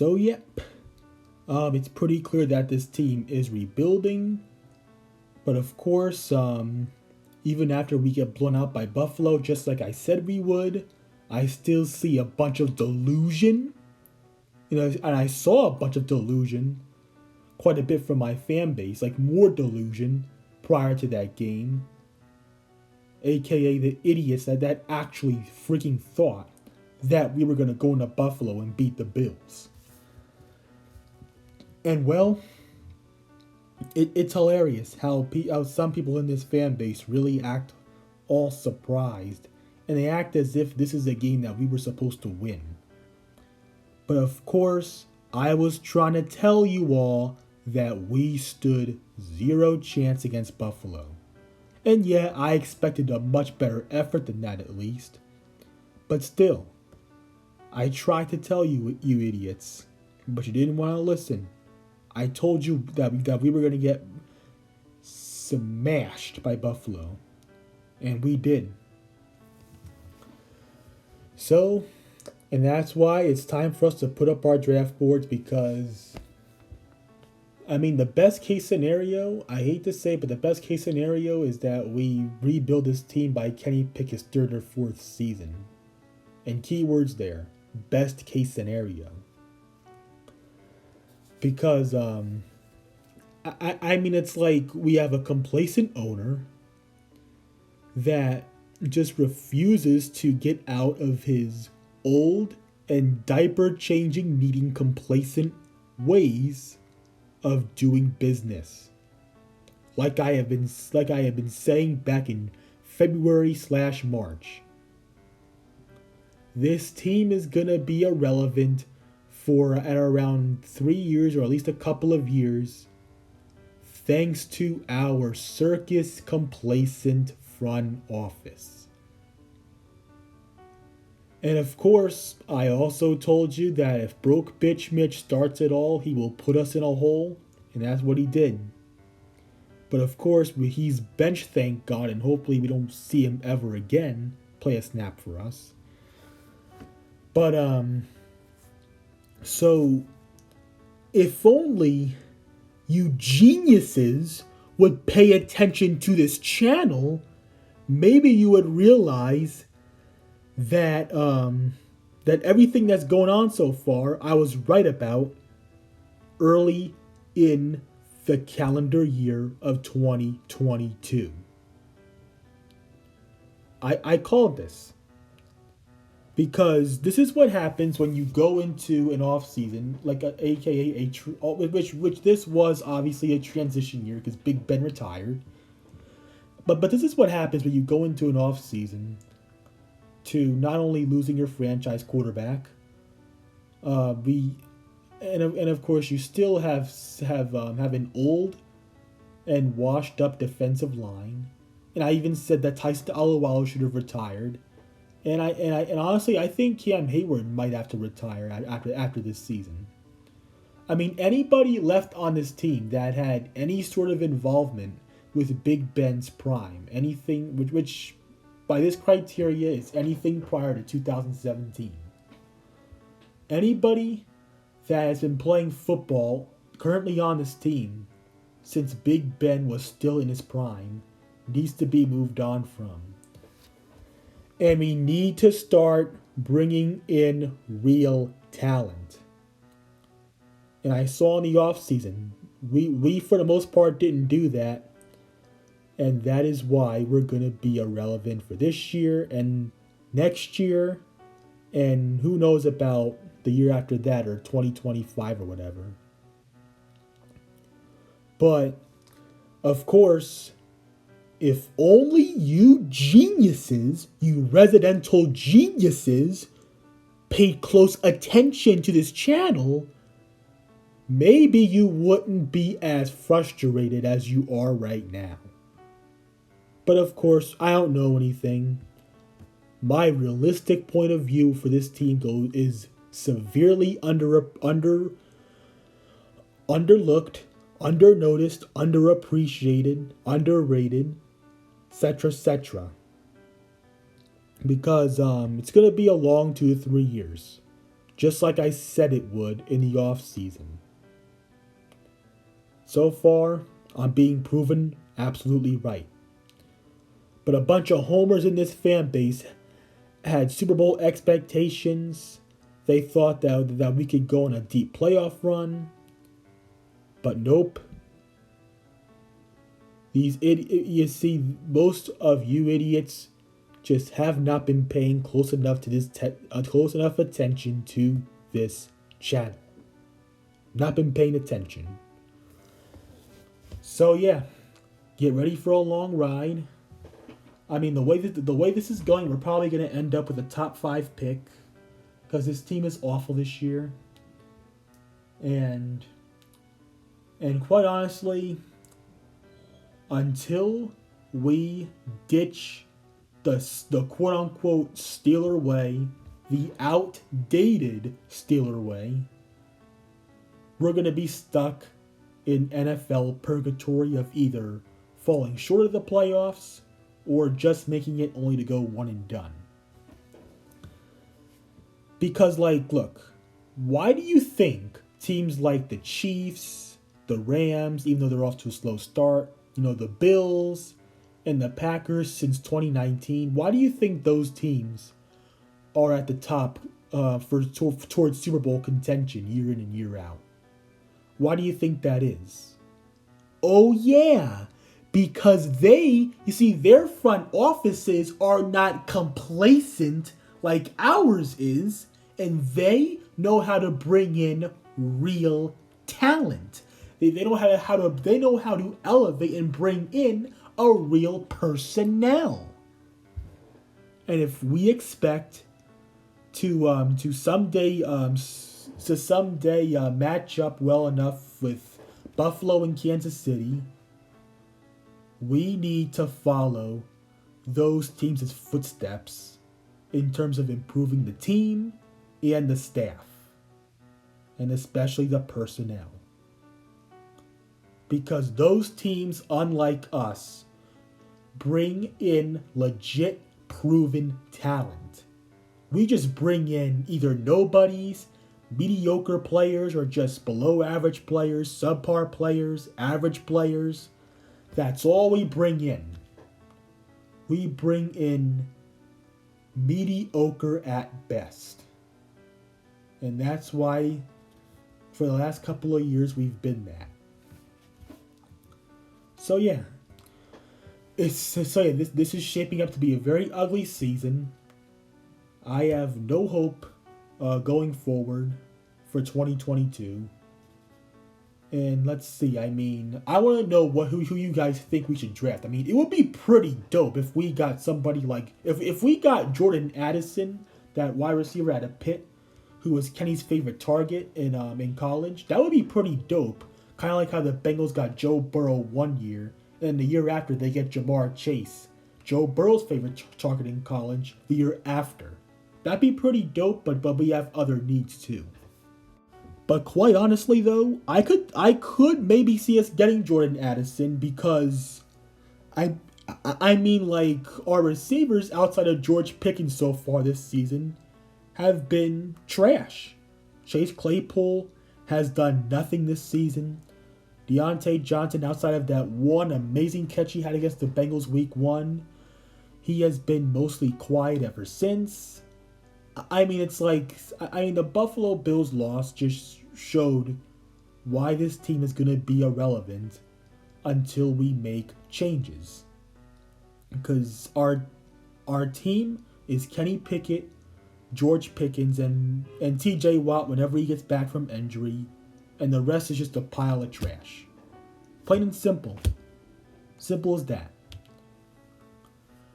So yep, it's pretty clear that this team is rebuilding. But of course, even after we get blown out by Buffalo, just like I said we would, I still see a bunch of delusion. And I saw a bunch of delusion, quite a bit from my fan base, like more delusion prior to that game. AKA the idiots that actually freaking thought that we were going to go into Buffalo and beat the Bills. And well, it's hilarious how some people in this fan base really act all surprised, and they act as if this is a game that we were supposed to win. But of course, I was trying to tell you all that we stood zero chance against Buffalo. And yeah, I expected a much better effort than that at least. But still, I tried to tell you, you idiots, but you didn't want to listen. I told you that we were going to get smashed by Buffalo. And we did. So, and that's why it's time for us to put up our draft boards because, I mean, the best case scenario, I hate to say, but the best case scenario is that we rebuild this team by Kenny Pickett's third or fourth season. And keywords there, best case scenario. Because, I mean, it's like we have a complacent owner that just refuses to get out of his old and diaper changing needing complacent ways of doing business. Like I have been saying back in February/March. This team is gonna be irrelevant for at around 3 years or at least a couple of years, thanks to our circus complacent front office. And of course, I also told you that if broke bitch Mitch starts it all, he will put us in a hole, and that's what he did. But of course, he's benched, thank God, and hopefully we don't see him ever again play a snap for us. But so if only you geniuses would pay attention to this channel, maybe you would realize that that everything that's going on so far, I was right about early in the calendar year of 2022. I called this. Because this is what happens when you go into an off season, like which this was obviously a transition year because Big Ben retired. But this is what happens when you go into an off season to not only losing your franchise quarterback, and of course you still have an old and washed up defensive line, and I even said that Tyson Alualu should have retired. And honestly, I think Cam Hayward might have to retire after this season. I mean, anybody left on this team that had any sort of involvement with Big Ben's prime, anything which by this criteria is anything prior to 2017. Anybody that has been playing football currently on this team since Big Ben was still in his prime needs to be moved on from. And we need to start bringing in real talent. And I saw in the offseason, we for the most part didn't do that. And that is why we're going to be irrelevant for this year and next year. And who knows about the year after that or 2025 or whatever. But, of course, if only you geniuses, you residential geniuses, paid close attention to this channel, maybe you wouldn't be as frustrated as you are right now. But of course, I don't know anything. My realistic point of view for this team is severely underlooked, undernoticed, underappreciated, underrated, etc. Because it's going to be a long 2 to 3 years. just like I said it would in the offseason. So far, I'm being proven absolutely right. But a bunch of homers in this fan base had Super Bowl expectations. They thought that we could go on a deep playoff run. But nope. You see, most of you idiots just have not been paying close enough attention to this channel. Not been paying attention. So yeah, get ready for a long ride. I mean, the way this is going, we're probably going to end up with a top 5 pick because this team is awful this year. And quite honestly, until we ditch the quote unquote Steeler way, the outdated Steeler way, we're going to be stuck in NFL purgatory of either falling short of the playoffs or just making it only to go one and done. Because, look, why do you think teams like the Chiefs, the Rams, even though they're off to a slow start, the Bills and the Packers since 2019, why do you think those teams are at the top towards Super Bowl contention year in and year out? Why do you think that is? Oh yeah, because their front offices are not complacent like ours is, and they know how to bring in real talent. They know how to elevate and bring in a real personnel. And if we expect to someday match up well enough with Buffalo and Kansas City, we need to follow those teams' footsteps in terms of improving the team and the staff, and especially the personnel. Because those teams, unlike us, bring in legit proven talent. We just bring in either nobodies, mediocre players, or just below average players, subpar players, average players. That's all we bring in. We bring in mediocre at best. And that's why for the last couple of years we've been that. So yeah. This is shaping up to be a very ugly season. I have no hope going forward for 2022. And let's see, I want to know who you guys think we should draft. It would be pretty dope if we got somebody like, if we got Jordan Addison, that wide receiver out of Pitt, who was Kenny's favorite target in college. That would be pretty dope. Kind of like how the Bengals got Joe Burrow one year, and the year after they get Jamar Chase, Joe Burrow's favorite target in college, the year after. That'd be pretty dope, but we have other needs too. But quite honestly though, I could maybe see us getting Jordan Addison because our receivers outside of George Pickens so far this season have been trash. Chase Claypool has done nothing this season. Deontay Johnson, outside of that one amazing catch he had against the Bengals week 1, he has been mostly quiet ever since. The Buffalo Bills loss just showed why this team is going to be irrelevant until we make changes. Because our team is Kenny Pickett, George Pickens, and TJ Watt whenever he gets back from injury, and the rest is just a pile of trash. Plain and simple. Simple as that.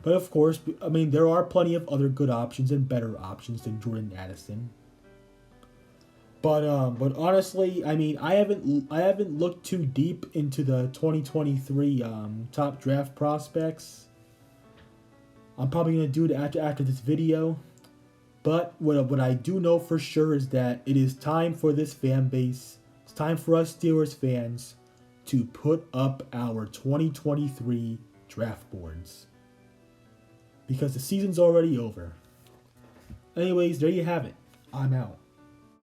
But of course, there are plenty of other good options and better options than Jordan Addison. But honestly, I haven't looked too deep into the 2023 top draft prospects. I'm probably gonna do it after this video. But what I do know for sure is that it is time for this fan base. It's time for us Steelers fans to put up our 2023 draft boards. Because the season's already over. Anyways, there you have it. I'm out.